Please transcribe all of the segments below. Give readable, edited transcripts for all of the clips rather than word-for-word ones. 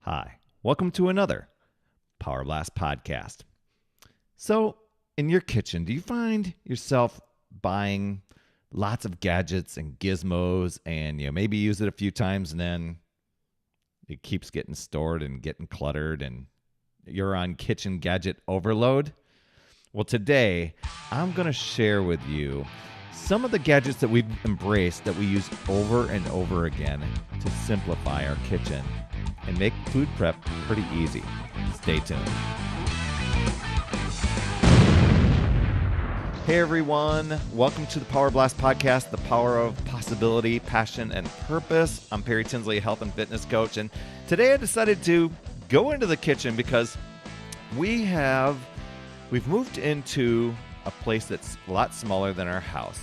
Hi, welcome to another Power Blast podcast. So, in your kitchen, do you find yourself buying lots of gadgets and gizmos and maybe use it a few times and then it keeps getting stored and getting cluttered and you're on kitchen gadget overload? Well, today I'm going to share with you some of the gadgets that we've embraced that we use over and over again to simplify our kitchen and make food prep pretty easy. Stay tuned. Hey everyone, welcome to the Power Blast podcast, the power of possibility, passion, and purpose. I'm Perry Tinsley, health and fitness coach, and today I decided to go into the kitchen because we've moved into a place that's a lot smaller than our house.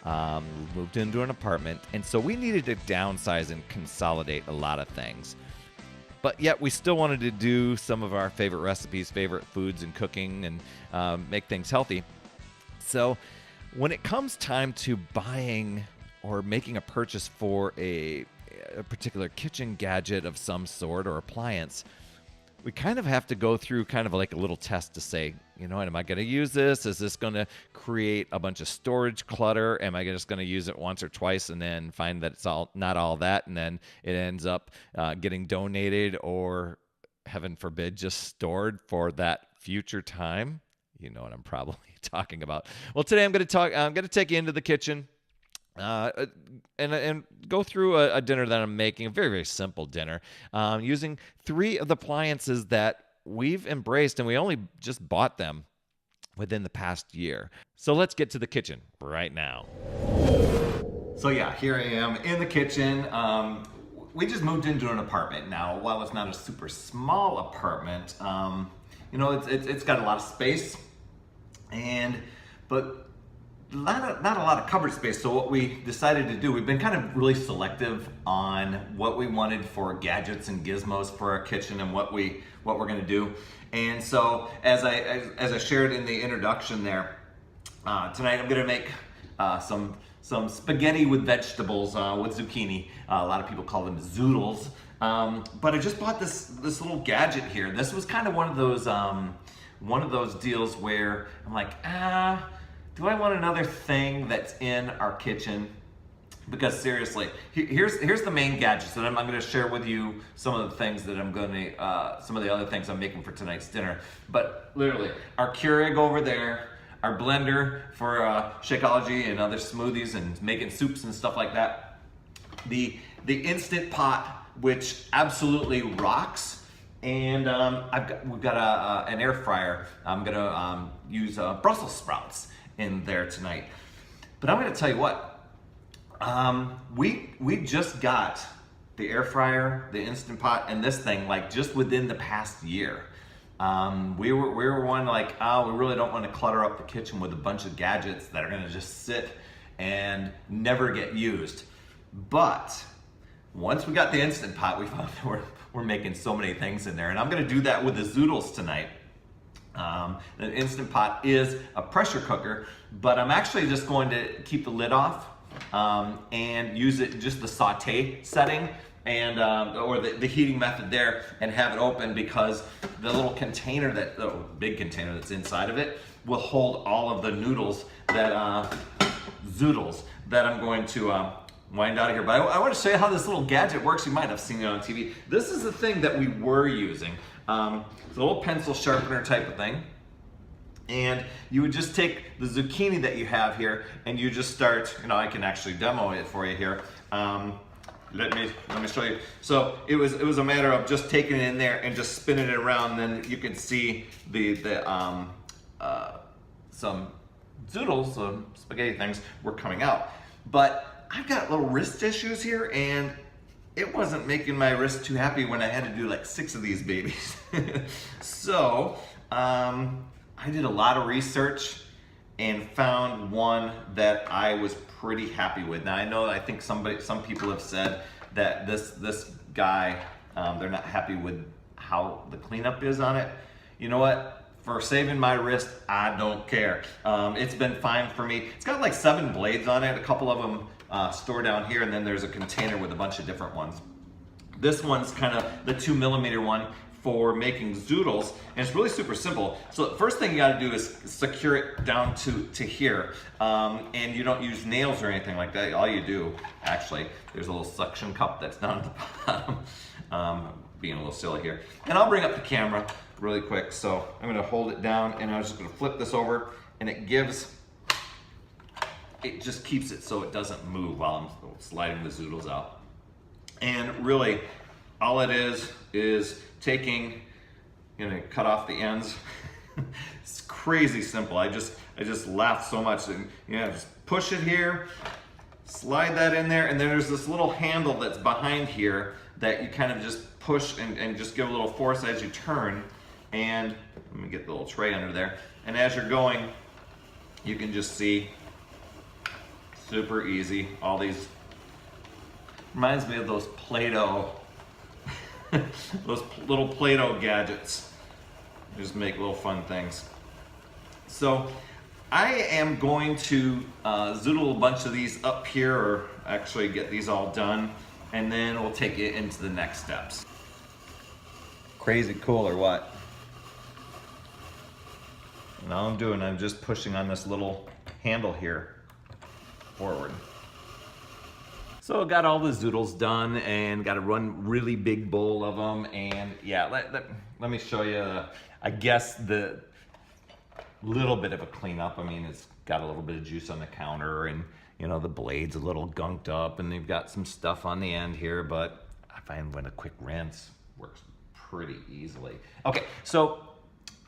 We moved into an apartment, and so we needed to downsize and consolidate a lot of things. But yet we still wanted to do some of our favorite recipes, favorite foods and cooking and make things healthy. So when it comes time to buying or making a purchase for a particular kitchen gadget of some sort or appliance, we kind of have to go through kind of like a little test to say, am I going to use this? Is this going to create a bunch of storage clutter? Am I just going to use it once or twice and then find that it's not all that, and then it ends up getting donated or, heaven forbid, just stored for that future time? You know what I'm probably talking about. Well, today I'm going to take you into the kitchen and go through a dinner that I'm making, a very, very simple dinner, using three of the appliances that we've embraced, and we only just bought them within the past year. So let's get to the kitchen right now. So yeah, here I am in the kitchen. We just moved into an apartment now. While it's not a super small apartment, it's got a lot of space, but not a lot of cupboard space. So what we decided to do, we've been kind of really selective on what we wanted for gadgets and gizmos for our kitchen and what we're going to do. And so as I shared in the introduction there, tonight I'm going to make some spaghetti with vegetables with zucchini. A lot of people call them zoodles. But I just bought this little gadget here. This was kind of one of those deals where I'm like, do I want another thing that's in our kitchen? Because seriously, here's the main gadgets, and I'm going to share with you some of the things that some of the other things I'm making for tonight's dinner. But literally, our Keurig over there, our blender for Shakeology and other smoothies and making soups and stuff like that. The Instant Pot, which absolutely rocks. And we've got an air fryer. I'm gonna use Brussels sprouts in there tonight. But I'm gonna tell you what, we just got the air fryer, the Instant Pot, and this thing like just within the past year. We were one like, we really don't want to clutter up the kitchen with a bunch of gadgets that are gonna just sit and never get used. But once we got the Instant Pot, we found that we're making so many things in there, and I'm gonna do that with the zoodles tonight. The Instant Pot is a pressure cooker, but I'm actually just going to keep the lid off and use it just the saute setting and or the heating method there, and have it open because the little container big container that's inside of it will hold all of the noodles zoodles that I'm going to wind out of here. But I want to show you how this little gadget works. You might have seen it on TV. This is the thing that we were using. It's a little pencil sharpener type of thing. And you would just take the zucchini that you have here and you just start, I can actually demo it for you here. Let me show you. So it was a matter of just taking it in there and just spinning it around. And then you can see some zoodles, some spaghetti things were coming out. But I've got little wrist issues here, and it wasn't making my wrist too happy when I had to do like 6 of these babies. So I did a lot of research and found one that I was pretty happy with. Now I think some people have said that this guy, they're not happy with how the cleanup is on it. You know what? For saving my wrist, I don't care. It's been fine for me. It's got like 7 blades on it, a couple of them store down here, and then there's a container with a bunch of different ones. This one's kind of the 2mm one for making zoodles, and it's really super simple. So the first thing you gotta do is secure it down to here, and you don't use nails or anything like that. All you do, actually, there's a little suction cup that's down at the bottom. Being a little silly here. And I'll bring up the camera really quick. So I'm gonna hold it down, and I'm just gonna flip this over, and it just keeps it so it doesn't move while I'm sliding the zoodles out. And really, all it is taking, cut off the ends. It's crazy simple. I just laugh so much. And just push it here, slide that in there, and then there's this little handle that's behind here that you kind of just push and just give a little force as you turn. And let me get the little tray under there. And as you're going, you can just see, super easy. All these, reminds me of those Play-Doh, those little Play-Doh gadgets. Just make little fun things. So I am going to zoodle a bunch of these up here, or actually get these all done, and then we'll take it into the next steps. Crazy cool or what? And all I'm doing, I'm just pushing on this little handle here forward. So got all the zoodles done and got a really big bowl of them. And yeah, let me show you, I guess, the little bit of a cleanup. I mean, it's got a little bit of juice on the counter, and the blade's a little gunked up, and they've got some stuff on the end here, but I find when a quick rinse works pretty easily. Okay, so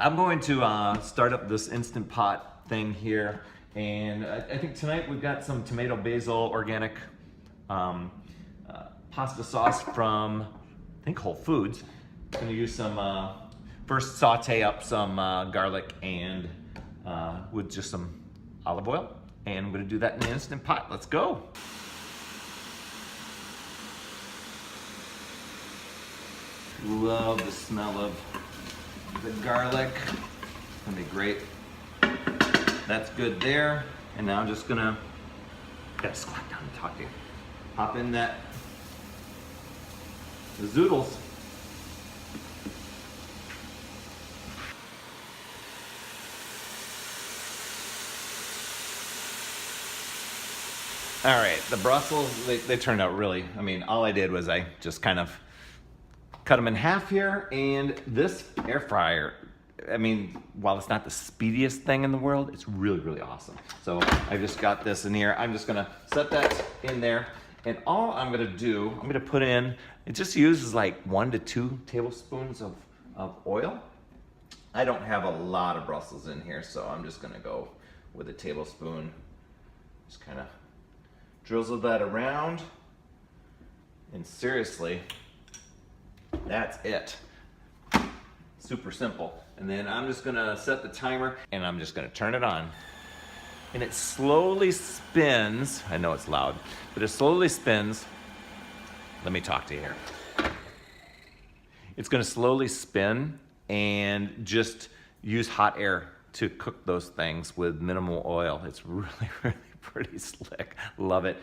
I'm going to start up this Instant Pot thing here, and I think tonight we've got some tomato basil organic pasta sauce from, I think, Whole Foods. I'm gonna use some, first saute up some garlic and with just some olive oil, and I'm gonna do that in the Instant Pot. Let's go. Love the smell of the garlic. It's gonna be great. That's good there. And now I'm just gonna, gotta squat down and talk to you. Hop in the zoodles. All right, the Brussels, they turned out really, I mean, all I did was I just kind of cut them in half here, and this air fryer, I mean, while it's not the speediest thing in the world, it's really, really awesome. So I just got this in here. I'm just gonna set that in there, and all I'm gonna do, I'm gonna put in, it just uses like 1 to 2 tablespoons of oil. I don't have a lot of Brussels in here, so I'm just gonna go with a tablespoon. Just kind of drizzle that around, and seriously, that's it. Super simple. And then I'm just gonna set the timer, and I'm just gonna turn it on. And it slowly spins. I know it's loud, but it slowly spins. Let me talk to you here. It's gonna slowly spin and just use hot air to cook those things with minimal oil. It's really, really pretty slick. Love it.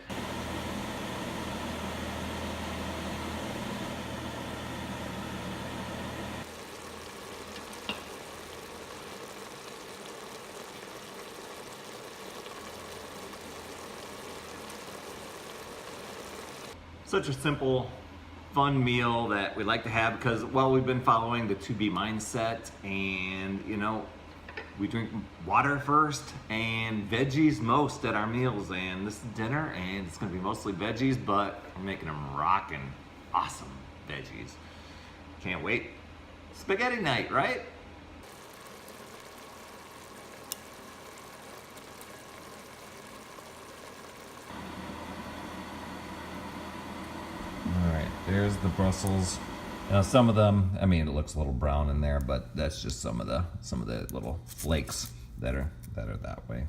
Such a simple, fun meal that we like to have because, well, we've been following the 2B mindset, and we drink water first and veggies most at our meals, and this is dinner, and it's gonna be mostly veggies, but we're making them rockin' awesome veggies. Can't wait. Spaghetti night, right? All right, there's the Brussels. Now some of them, I mean, it looks a little brown in there, but that's just some of the little flakes that are that way.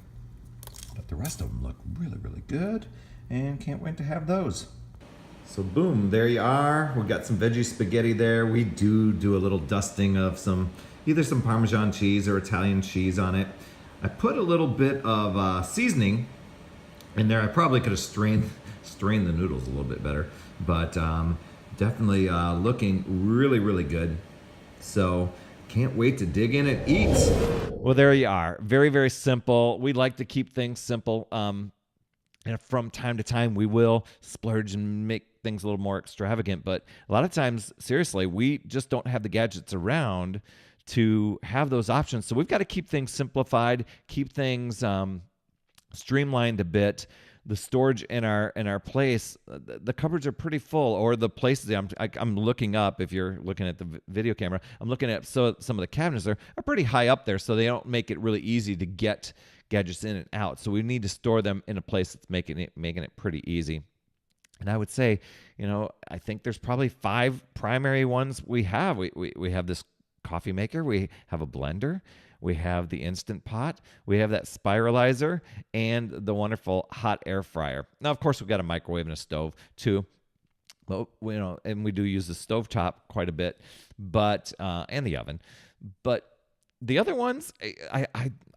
But the rest of them look really, really good, and can't wait to have those. So boom, there you are. We've got some veggie spaghetti there. We do a little dusting of either some Parmesan cheese or Italian cheese on it. I put a little bit of seasoning in there. I probably could have strained the noodles a little bit better, but definitely looking really, really good. So can't wait to dig in and eat. Well, there you are. Very, very simple. We like to keep things simple. And from time to time, we will splurge and make things a little more extravagant. But a lot of times, seriously, we just don't have the gadgets around to have those options. So we've got to keep things simplified, keep things streamlined a bit. The storage in our place, the cupboards are pretty full, or the places I'm looking up. If you're looking at the video camera, I'm looking at some of the cabinets are pretty high up there, so they don't make it really easy to get gadgets in and out. So we need to store them in a place that's making it pretty easy. And I would say, I think there's probably 5 primary ones we have. We have this coffee maker, we have a blender, we have the Instant Pot, we have that spiralizer, and the wonderful hot air fryer. Now, of course, we've got a microwave and a stove too. Well, and we do use the stovetop quite a bit, but and the oven. But the other ones, I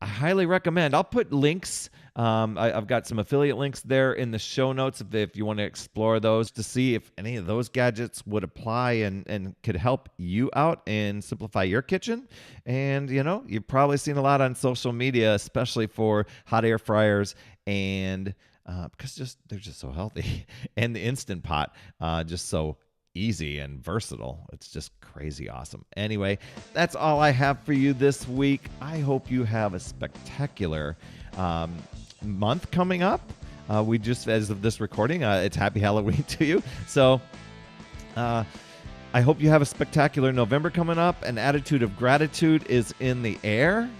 highly recommend. I'll put links. I've got some affiliate links there in the show notes if you want to explore those to see if any of those gadgets would apply and could help you out and simplify your kitchen. And, you've probably seen a lot on social media, especially for hot air fryers and because they're just so healthy. And the Instant Pot, just so easy and versatile. It's just crazy awesome. Anyway, that's all I have for you this week. I hope you have a spectacular month coming up. We just, as of this recording, it's Happy Halloween to you. So I hope you have a spectacular November coming up. An attitude of gratitude is in the air.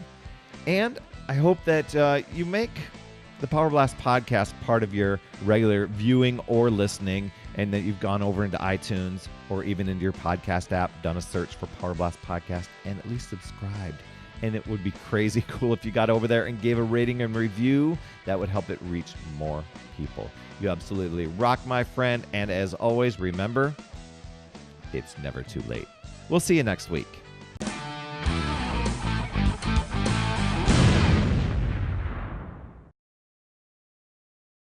And I hope that you make the Power Blast podcast part of your regular viewing or listening, and that you've gone over into iTunes or even into your podcast app, done a search for Power Blast Podcast, and at least subscribed. And it would be crazy cool if you got over there and gave a rating and review. That would help it reach more people. You absolutely rock, my friend. And as always, remember, it's never too late. We'll see you next week.